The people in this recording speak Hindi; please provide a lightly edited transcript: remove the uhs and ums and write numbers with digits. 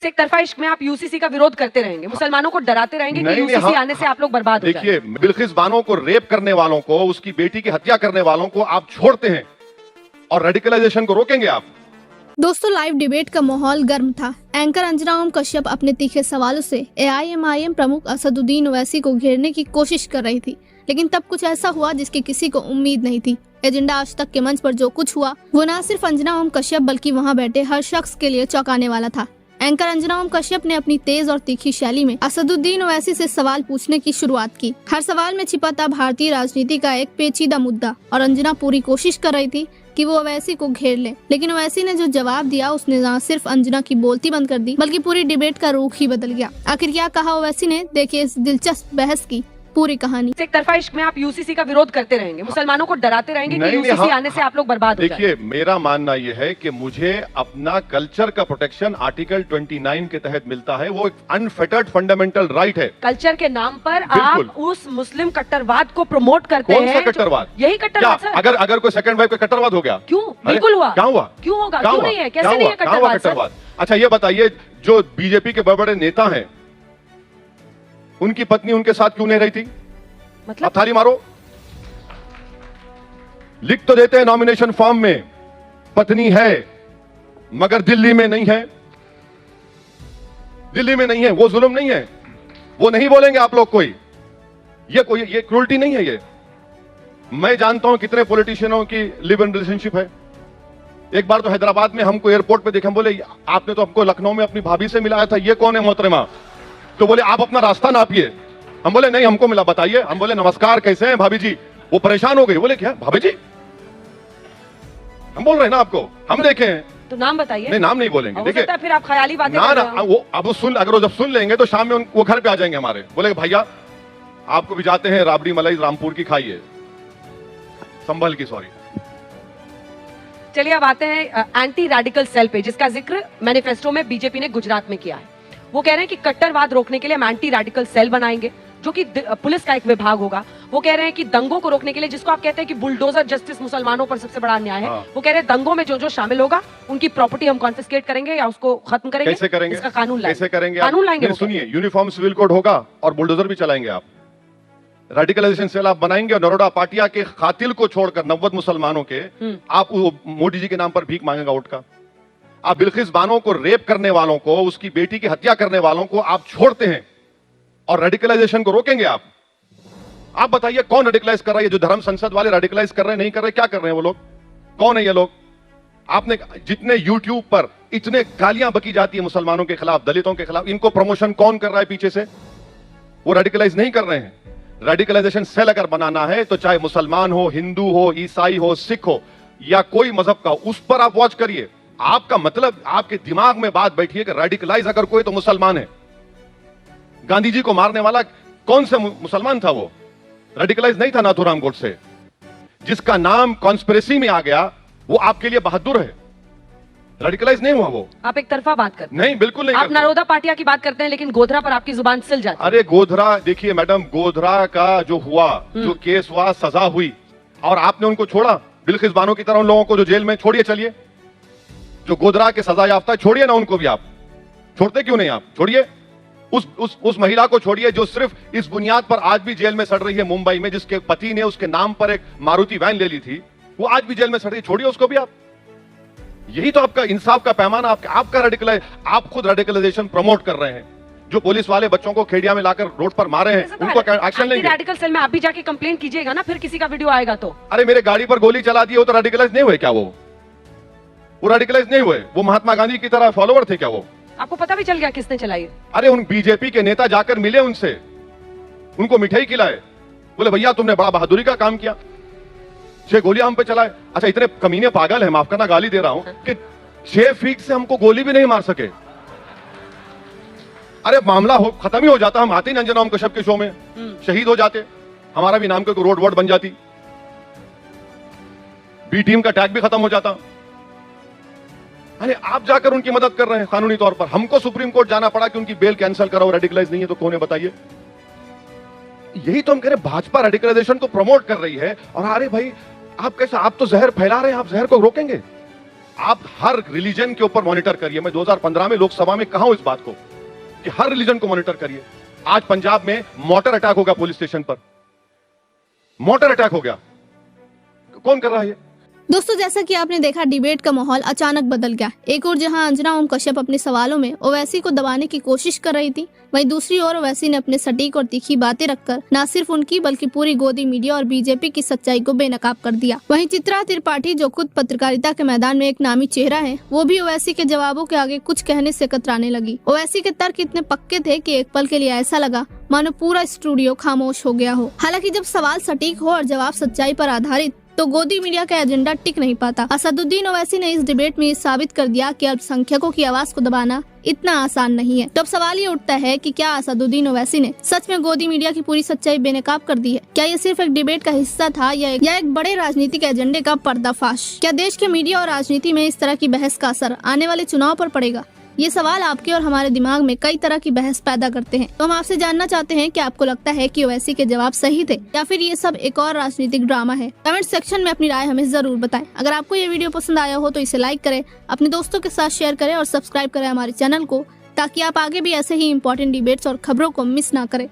एक तरफा इश्क में आप यूसीसी का विरोध करते रहेंगे, मुसलमानों को डराते रहेंगे कि यूसीसी आने से आप लोग बर्बाद हो देखिए, बिल्किस बानो को रेप करने वालों को, उसकी बेटी की हत्या करने वालों को आप छोड़ते हैं और रेडिकलाइजेशन को रोकेंगे आप। दोस्तों, लाइव डिबेट का माहौल गर्म था। एंकर अंजना ओम कश्यप अपने तीखे सवालों से एआईएमआईएम प्रमुख असदुद्दीन ओवैसी को घेरने की कोशिश कर रही थी, लेकिन तब कुछ ऐसा हुआ जिसकी किसी को उम्मीद नहीं थी। एजेंडा आज तक के मंच पर जो कुछ हुआ वो न सिर्फ अंजना ओम कश्यप बल्कि वहां बैठे हर शख्स के लिए चौंकाने वाला था। एंकर अंजना ओम कश्यप ने अपनी तेज और तीखी शैली में असदुद्दीन ओवैसी से सवाल पूछने की शुरुआत की। हर सवाल में छिपा था भारतीय राजनीति का एक पेचीदा मुद्दा और अंजना पूरी कोशिश कर रही थी कि वो ओवैसी को घेर ले, लेकिन ओवैसी ने जो जवाब दिया उसने न सिर्फ अंजना की बोलती बंद कर दी बल्कि पूरी डिबेट का रुख ही बदल गया। आखिर क्या कहा ओवैसी ने, देखिए इस दिलचस्प बहस की पूरी कहानी। एक तरफा इश्क में आप यूसीसी का विरोध करते रहेंगे, मुसलमानों को डराते रहेंगे कि यूसीसी आने से आप लोग बर्बाद हो जाएंगे। देखिए, मेरा मानना यह है कि मुझे अपना कल्चर का प्रोटेक्शन आर्टिकल 29 के तहत मिलता है। वो एक अनफेटर्ड फंडामेंटल राइट है। कल्चर के नाम पर आप उस मुस्लिम कट्टरवाद को प्रमोट करते हैं। कौन सा कट्टरवाद? यही कट्टरवाद सर। अगर कोई सेकंड वाइफ का कट्टरवाद हो गया? क्यों? बिल्कुल हुआ। क्या हुआ? क्यों होगा? क्यों नहीं है? कैसे नहीं है कट्टरवाद? अच्छा, ये बताइए, जो बीजेपी के बड़े बड़े नेता हैं, उनकी पत्नी उनके साथ क्यों नहीं रही थी? मतलब थाली मारो। लिख तो देते हैं नॉमिनेशन फॉर्म में पत्नी है, मगर दिल्ली में नहीं है। दिल्ली में नहीं है, वो जुल्म नहीं है, वो नहीं बोलेंगे आप लोग। ये क्रूल्टी नहीं है। ये मैं जानता हूं कितने पॉलिटिशियनों की लिव इन रिलेशनशिप है। एक बार तो हैदराबाद में हमको एयरपोर्ट पे देखा, बोले आपने तो हमको लखनऊ में अपनी भाभी से मिलाया था, ये कौन है मोहतरमा? तो बोले आप अपना रास्ता नापिए। हम बोले नहीं, हमको मिला, बताइए। हम बोले नमस्कार, कैसे हैं भाभी जी? वो परेशान हो गई, बोले क्या भाभी जी? हम बोल रहे हैं ना आपको, हम देखे हैं। तो नाम बताइए। नहीं, नाम नहीं बोलेंगे। देखिए, फिर आप ख्याली बातें ना वो अब अगर वो जब सुन लेंगे तो शाम में वो घर पे आ जाएंगे हमारे, बोले भैया आपको भी जाते हैं राबड़ी मलाई रामपुर की खाइए, संभल की, सॉरी। चलिए अब आते हैं एंटी रेडिकल सेल पे, जिसका जिक्र मैनिफेस्टो में बीजेपी ने गुजरात में किया है। वो कह रहे हैं कि कट्टरवाद रोकने के लिए हम एंटी रेडिकल सेल बनाएंगे, जो कि पुलिस का एक विभाग होगा। वो कह रहे हैं कि दंगों को रोकने के लिए, जिसको आप कहते हैं कि बुलडोजर जस्टिस मुसलमानों पर सबसे बड़ा अन्याय है, वो कह रहे हैं दंगों में जो शामिल होगा उनकी प्रॉपर्टी हम कॉन्फिस्केट करेंगे या उसको खत्म करेंगे। कैसे करेंगे? इसका कानून लाएंगे। कैसे करेंगे? कानून लाएंगे। सुनिए, यूनिफॉर्म सिविल कोड होगा और बुलडोजर भी चलाएंगे आप। रेडिकलाइजेशन सेल आप बनाएंगे और नरोडा पाटिया के कातिल को छोड़कर 90 मुसलमानों के आप मोदी जी के नाम पर भीख मांगेगा वोट का। आप बिल्किस बानो को रेप करने वालों को, उसकी बेटी की हत्या करने वालों को आप छोड़ते हैं और रेडिकलाइजेशन को रोकेंगे आप। आप बताइए कौन रेडिकलाइज कर रहा है? जो धर्म संसद वाले रेडिकलाइज कर रहे हैं, नहीं कर रहे, क्या कर रहे हैं वो लोग? कौन है ये लोग? आपने जितने यूट्यूब पर इतने गालियां बकी जाती है मुसलमानों के खिलाफ, दलितों के खिलाफ, इनको प्रमोशन कौन कर रहा है पीछे से? वो रेडिकलाइज नहीं कर रहे हैं। रेडिकलाइजेशन सेल अगर बनाना है तो चाहे मुसलमान हो, हिंदू हो, ईसाई हो, सिख हो या कोई मजहब का, उस पर आप वॉच करिए। आपका मतलब, आपके दिमाग में बात बैठी है कि रेडिकलाइज अगर कोई तो मुसलमान है। गांधी जी को मारने वाला कौन सा मुसलमान था? वो रेडिकलाइज नहीं था नाथूराम गोडसे। जिसका नाम कॉन्स्पिरेसी में आ गया वो आपके लिए बहादुर है, रेडिकलाइज नहीं हुआ वो। आप एक तरफा बात करते हैं। नहीं, बिल्कुल नहीं। आप नरोदा पाटिया की बात करते हैं, लेकिन गोधरा पर आपकी जुबान सिल जाती है। अरे गोधरा, देखिए मैडम, गोधरा का जो हुआ, जो केस हुआ, सजा हुई, और आपने उनको छोड़ा बिल्किस बानो की तरह। उन लोगों को जो जेल में, छोड़िए, चलिए, जो गोधरा के सजा याफ्ता, छोड़िए ना उनको भी। आप छोड़ते क्यों नहीं? आप छोड़िए उस महिला को, छोड़िए जो सिर्फ इस बुनियाद पर आज भी जेल में सड़ रही है मुंबई में, जिसके पति ने उसके नाम पर एक मारुति वैन ले ली थी, वो आज भी जेल में सड़ रही है। छोड़िए उसको भी आप। यही तो आपका इंसाफ का पैमाना, आपका रेडिकलाइज, आप खुद रेडिकलाइजेशन प्रमोट कर रहे हैं। जो पुलिस वाले बच्चों को खेड़िया में लाकर रोड पर मारे हैं, उनको एक्शन लेंगे। रेडिकल सेल में आप भी जाके कंप्लेन कीजिएगा ना, फिर किसी का वीडियो आएगा तो। अरे मेरे गाड़ी पर गोली चला दी हो तो रेडिकलाइज नहीं हुए क्या? वो रेडिकलाइज नहीं हुए? वो महात्मा गांधी की तरह फॉलोवर थे क्या वो? आपको पता भी चल गया किसने चलाई? अरे उन बीजेपी के नेता जाकर मिले उनसे, उनको मिठाई खिलाए, बोले भैया तुमने बड़ा बहादुरी का काम किया, 6 गोलियां हम पे चलाए। अच्छा, इतने कमीने पागल हैं, माफ करना गाली दे रहा हूं, कि 6 फीट से हमको गोली भी नहीं मार सके। अरे मामला खत्म ही हो जाता, हम आते ही अंजना ओम कश्यप के शो में, शहीद हो जाते, हमारा भी नाम के रोड वोड बन जाती, बी टीम का टैग भी खत्म हो जाता। अरे आप जाकर उनकी मदद कर रहे हैं कानूनी तौर पर। हमको सुप्रीम कोर्ट जाना पड़ा कि उनकी बेल कैंसिल कराओ, रेडिकलाइज नहीं है तो कौन है बताइए? यही तो हम कह रहे हैं, भाजपा रेडिकलाइजेशन को प्रमोट कर रही है। और अरे भाई, आप कैसा, आप तो जहर फैला रहे हैं, आप जहर को रोकेंगे? आप हर रिलीजन के ऊपर मॉनिटर करिए। मैं 2015 में लोकसभा में कहा हूं इस बात को कि हर रिलीजन को मॉनिटर करिए। आज पंजाब में मोटर अटैक हो गया पुलिस स्टेशन पर, मोटर अटैक हो गया, कौन कर रहा है ये? दोस्तों, जैसा कि आपने देखा, डिबेट का माहौल अचानक बदल गया। एक और जहां अंजना ओम कश्यप अपने सवालों में ओवैसी को दबाने की कोशिश कर रही थी, वहीं दूसरी ओर ओवैसी ने अपने सटीक और तीखी बातें रखकर न सिर्फ उनकी बल्कि पूरी गोदी मीडिया और बीजेपी की सच्चाई को बेनकाब कर दिया। वहीं चित्रा त्रिपाठी, जो खुद पत्रकारिता के मैदान में एक नामी चेहरा है, वो भी ओवैसी के जवाबों के आगे कुछ कहने से कतराने लगी। ओवैसी के तर्क इतने पक्के थे कि एक पल के लिए ऐसा लगा मानो पूरा स्टूडियो खामोश हो गया हो। हालांकि जब सवाल सटीक हो और जवाब सच्चाई पर आधारित, तो गोदी मीडिया का एजेंडा टिक नहीं पाता। असदुद्दीन ओवैसी ने इस डिबेट में ये साबित कर दिया कि अल्पसंख्यकों की आवाज को दबाना इतना आसान नहीं है। तो अब सवाल ये उठता है कि क्या असदुद्दीन ओवैसी ने सच में गोदी मीडिया की पूरी सच्चाई बेनकाब कर दी है? क्या ये सिर्फ एक डिबेट का हिस्सा था या एक बड़े राजनीतिक एजेंडे का पर्दाफाश? क्या देश के मीडिया और राजनीति में इस तरह की बहस का असर आने वाले चुनाव पर पड़ेगा? ये सवाल आपके और हमारे दिमाग में कई तरह की बहस पैदा करते हैं। तो हम आपसे जानना चाहते हैं कि आपको लगता है कि ओवैसी के जवाब सही थे या फिर ये सब एक और राजनीतिक ड्रामा है? कमेंट सेक्शन में अपनी राय हमें जरूर बताएं। अगर आपको ये वीडियो पसंद आया हो तो इसे लाइक करें, अपने दोस्तों के साथ शेयर करें और सब्सक्राइब करें हमारे चैनल को, ताकि आप आगे भी ऐसे ही इंपॉर्टेंट डिबेट्स और खबरों को मिस ना करें।